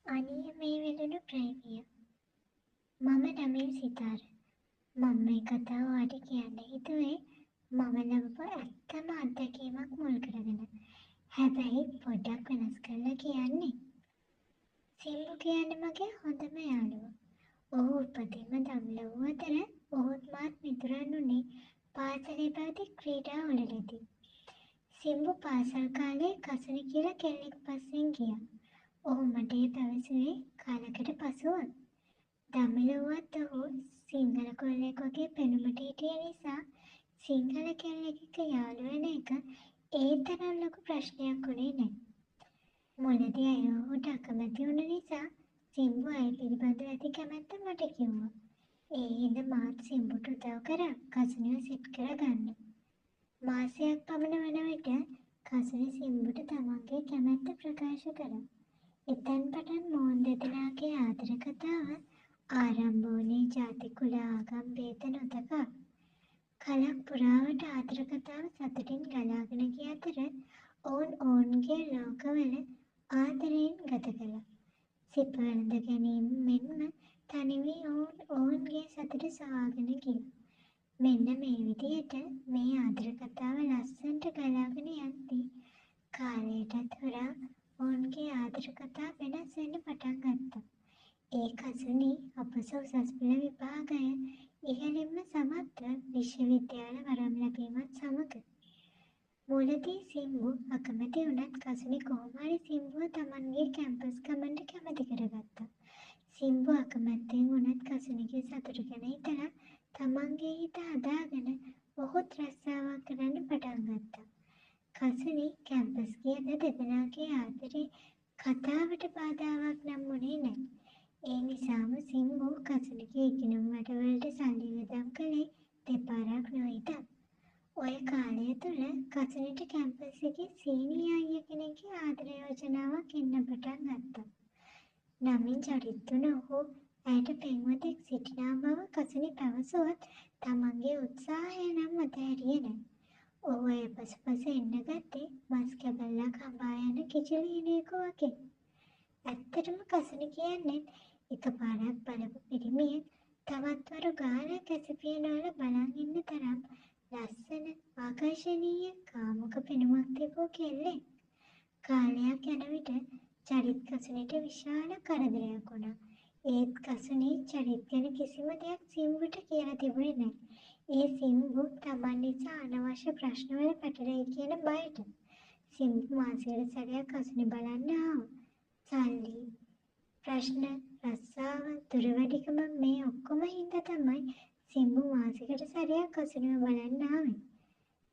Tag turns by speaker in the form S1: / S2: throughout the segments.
S1: අනිය මේ වෙලුණු ප්‍රේමිය. මම නමින් සිතාර. මම මේ කතාව ඔයාට කියන්න හිතුවේ මම ලැබපු ඇත්තම අත්දැකීමක් මුල් කරගෙන. හැබැයි පොඩ්ඩක් වෙනස් කරලා කියන්නේ. සිම්බු කියන්නේ මගේ හොඳම යාළුවා. ඔහු උපතින්ම දම්ලවූ අතර ඔහුත් මාත් මිතුරන් වුණේ පාසලේ පැවති ක්‍රීඩාවලදී. සිම්බු පාසල් කාලේ කසුනි කියලා කෙල්ලෙක් පස්සෙන් ගියා. ඔහු මට ඒ පැවසුවේ කාලකට පසුව. දමිළුවත් ඔහු සිංහල කොල්ලෙක් වගේ පෙනුමට හිටිය නිසා සිංහල කෙල්ලෙක් එක්ක යාළු වෙන එක ඒ තරම් ලොකු ප්‍රශ්නයක් වුණේ නෑ. මුලදී අය ඔහුට අකමැති වුණ නිසා සිම්බු අය පිළිබඳව ඇති කැමැත්ත මට කිව්වා. ඒ හින්දා මාත් සිම්බුට උදව් කරා කසුනිව සෙට් කරගන්න. මාසයක් පමණ වන විට කසුනි සිම්බුට තමන්ගේ කැමැත්ත ප්‍රකාශ කළා. එතැන් පටන් මොවුන් දෙදෙනාගේ ආදර කතාව ආරම්භ වුණේ ජාති කුල ආගම් භේද නොතකා. කලක් පුරාවට ආදර කතාව සතුටින් ගලාගෙන ගිය අතර ඔවුන් ඔවුන්ගේ ලෝකවල ආදරයෙන් ගත කළා. සිප වැළඳ ගැනීම මෙන්ම තනි වී ඔවුන්ගේ සතුට සොයාගෙන ගියා. මෙන්න මේ විදිහට මේ ආදර කතාව ලස්සනට ගලාගෙන යද්දී කාලයටත් හොරා ඔවුන්ගේ ආදර කතා වෙනස් වෙන්න පටන් ගත්තා. ඒ කසුනි අපස උසස් පෙළ විභාගය ඉහළින්ම සමත්ව විශ්වවිද්‍යාල වරම් ලැබීමත් සමග මුලදී සිම්බු අකමැති වුණත් කසුනි කොහොම හරි සිම්බුව තමන්ගේ කැම්පස් ගමනට කැමති කරගත්තා. සිම්බු අකමැත්තෙන් වුණත් කසුනිගේ සතුට ගැන හිතලා තමන්ගේ හිත හදාගෙන ඔහුත් රස්සාවක් කරන්න පටන් ගත්තා. කසුනි කැම්පස් ගියද දෙදෙනාගේ ආදරේ කතාවට බාධාවක් නම් වුණේ නැහැ. ඒ නිසාම සිම්බු කසුනිගේ ඉගෙනුම් වැඩවලට සල්ලි වියදම් කළේ දෙපාරක් නොවිතත්. ඔය කාලය තුල කසුනිට කැම්පස් එකේ සීනි අයියා කෙනෙක්ගේ ආදර යෝජනාවක් එන්න පටන් ගත්තා. නමින් චරිත තුන ඔහු ඇයට පෙම්වතෙක් සිටිනා බව කසුනි පැවසුවත් තමන්ගේ උත්සාහය නම් අතහැරියේ නැහැ. ඔහු එය පසුපස එන්න ගත්තේ මස් කැබැල්ලක් හඹා යන කිචිලීනයක වගේ. ඇත්තටම කසුනි කියන්නේ එකපාරක් බලපු පිරිමියෙක් තවත් වරු ගානක් ඇසපියනවල බලන් ඉන්න තරම් ලස්සන ආකර්ශනීය කාමුක පෙනුමක් තිබූ කෙල්ලෙක්. කාලයක් යන විට චරිත් කසුනිට විශාල කරදරයක් වුණා. ඒත් කසුනි චරිත් ගැන කිසිම දෙයක් සිම්බුට කියලා තිබුණේ නැහැ. ඒ සිම්බු තමන් නිසා අනවශ්‍ය ප්‍රශ්නවල පැටලෙයි කියන බයට. සිම්බු මාසෙකට සැරයක් කසුනි බලන්න ආවා. සල්ලි, ප්‍රශ්න, රස්සාව, දුරවැඩිකම මේ ඔක්කොම හින්දා තමයි සිම්බු මාසෙකට සැරයක් කසුනිව බලන්න ආවේ.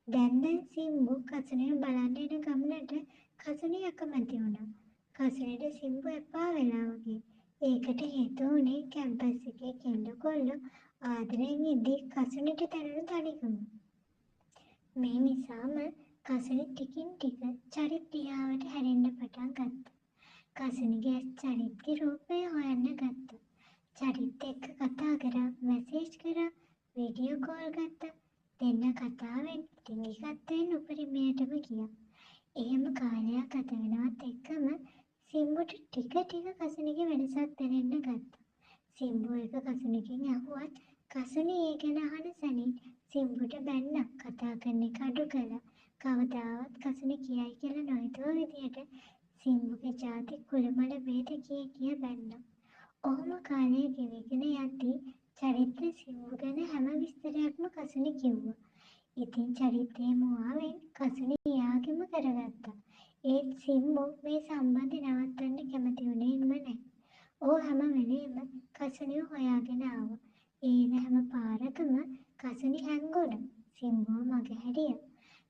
S1: දැන් සිම්බු කසුනිව බලන්න එන ගමනට කසුනි අකමැති වුණා. කසුනිට සිම්බු එපා වෙලා වගේ. ඒකට හේතුව වුණේ කැම්පස් එකේ කෙල්ලෝ කොල්ලෝ ආදරෙන් ඉද්දි කසුනිට දැනුණු තනිකම. මේ නිසාම කසුනි ටිකින් ටික චරිත් දිහාවට හැරෙන්න පටන් ගත්තා. කසුනිගේ චරිත්ගේ රූපය හොයන්න ගත්තා. චරිත් එක්ක කතා කරා, මැසේජ් කරා, වීඩියෝ කෝල් ගත්තා. දෙන්න කතාවෙන් ටිඟි ගත්තෙන් උපරිමයටම ගියා. එහෙම කාලයක් ගත වෙනවත් එක්කම සිම්බුට ටික ටික කසුනිගේ වෙනසක් දැනෙන්න ගත්තා. සිම්බු එක කසුනිගෙන් අහුවත් කසුනි ඒ ගැන අහන සැනින් සිම්බුට බැන්නා. කතා කරන එක අඩු කළා. කවදාවත් කසුනි කියයි කියලා නොහිතුව විදියට සිම්බුගේ ජාති කුලමල ભેද කිය බැන්නා. ඔහොම කාලය ගෙවිගෙන යද්දී චරිත සිම්බු ගැන හැම විස්තරයක්ම කසුනි කිව්වා. ඉතින් චරිතයේ මුවාවෙන් කසුනි යාගෙම කරගත්තා. ඒත් සිම්බු මේ සම්බන්ධය නවත්තන්න කැමති වුණේම නැහැ. ඔහු හැම වෙලේම කසුනිව හොයාගෙන ආවා. ඒ හැම පාරකම කසුනි හැංගුණා. සිම්බුව මගහැරියා.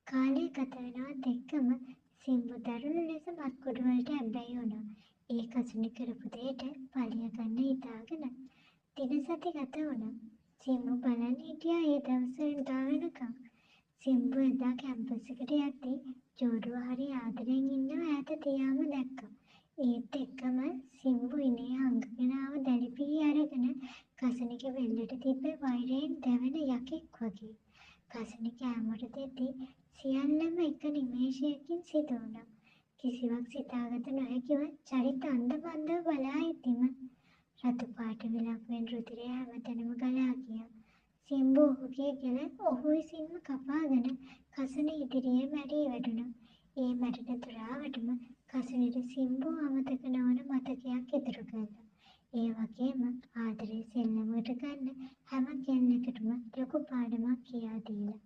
S1: කාලය ගත වෙනවත් එක්කම සිම්බු දරුණු ලෙස මත්කුඩු වලට ඇබ්බැහි වුණා. ඒ කසුනි කරපු දෙයට පලිය ගන්න හිතාගෙන. දින සති ගත වුණා. සිම්බු බලන් හිටියා ඒ දවස්වල උදා වෙනකම්. සිම්බු එදා කැම්පස් එකට යද්දී ජෝඩුව හරි ආදරෙන් ඉන්නව ඈත තියාම දැක්කා. ඒත් එක්කම සිම්බු ඉනේ හංගගෙන ආව දැලිපිහි අරගෙන කසුනිගේ වෙල්ලට තිබ්බ වෛරයෙන් දැවෙන යකෙක් වගේ. කසුනි කෑමට දෙද්දී සියල්ලම එක නිමේෂයකින් සිදු වුණා. කිසිවක් සිතාගත නොහැකිව චරිත අන්දමන්දව බලා සිටීම. රතු පාට විලක්වෙන් රුධිරය හැමතැනම ගලා ගියා. සිම්බු ඔහුගේ ගෙල ඔහු විසින්ම කපාගෙන කසන ඉදිරියේ මැරී වැටුණා. ඒ මැරෙන තුරාවටම කසනට සිම්බු අමතක නොවන මතකයක් ඉතුරු කළා. ඒ වගේම ආදරේ සෙල්ලමකට ගන්න හැම කෙනෙකුටම ලොකු පාඩමක් කියා දීලා.